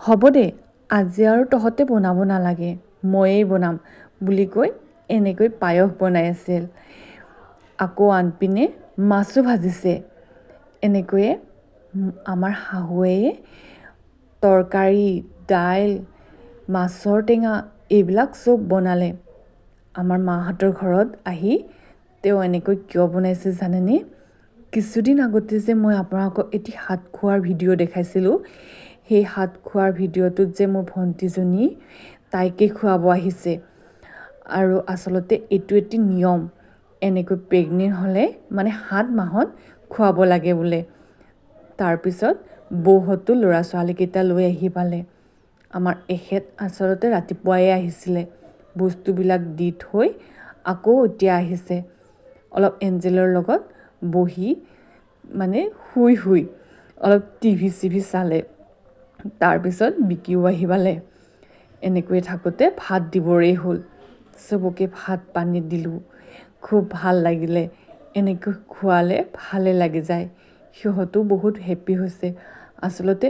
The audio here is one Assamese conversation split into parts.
হ'ব দে, আজি আৰু তহঁতে বনাব নালাগে, ময়েই বনাম বুলি কৈ এনেকৈ পায়স বনাই আছিল। আকৌ আনপিনে মাছো ভাজিছে। এনেকৈয়ে আমাৰ শাহুৱে তৰকাৰী, দাইল, মাছৰ টেঙা এইবিলাক চব বনালে। আমাৰ মাহঁতৰ ঘৰত আহি তেওঁ এনেকৈ কিয় বনাইছে জানেনে? কিছুদিন আগতে যে মই আপোনালোকক এটি হাত খোৱাৰ ভিডিঅ' দেখাইছিলোঁ, সেই হাত খোৱাৰ ভিডিঅ'টোত যে মোৰ ভণ্টিজনী তাইকে খুৱাব আহিছে। আৰু আচলতে এইটো এটি নিয়ম, এনেকৈ প্ৰেগনেণ্ট হ'লে মানে 7 মাহত খুৱাব লাগে বোলে। তাৰপিছত বৌহঁতো ল'ৰা ছোৱালীকেইটা লৈ আহি পালে। আমাৰ এখেত আচলতে ৰাতিপুৱাই আহিছিলে, বস্তুবিলাক দি থৈ আকৌ এতিয়া আহিছে। অলপ এঞ্জেলৰ লগত বহি মানে শুই অলপ টিভি চালে। তাৰপিছত বিকিও আহি পালে। এনেকৈয়ে থাকোঁতে ভাত দিবৰেই হ'ল। চবকে ভাত পানী দিলোঁ, খুব ভাল লাগিলে। এনেকৈ খোৱালে ভালে লাগি যায়। সিহঁতো বহুত হেপ্পী হৈছে। আচলতে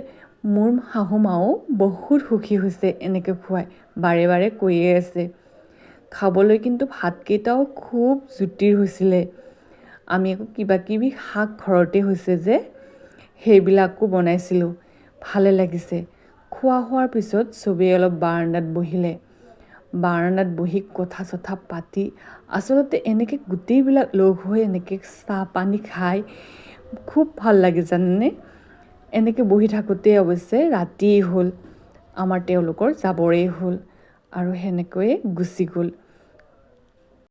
মোৰ শাহু মাও বহুত সুখী হৈছে এনেকৈ খুৱাই, বাৰে বাৰে কৈয়ে আছে। খাবলৈ কিন্তু ভাতকেইটাও খুব জুতিৰ হৈছিলে। আমি আকৌ কিবাকিবি শাক ঘৰতে হৈছে যে সেইবিলাকো বনাইছিলোঁ, ভালে লাগিছে। খোৱা হোৱাৰ পিছত চবেই অলপ বাৰান্দাত বহিলে। বাৰান্দাত বহি কথা চথা পাতি আচলতে এনেকৈ গোটেইবিলাক লগ হৈ এনেকৈ চাহ পানী খাই খুব ভাল লাগে জানেনে? এনেকৈ বহি থাকোঁতে অৱশ্যে ৰাতিয়েই হ'ল, আমাৰ তেওঁলোকৰ যাবৰেই হ'ল আৰু সেনেকৈয়ে গুচি গ'ল।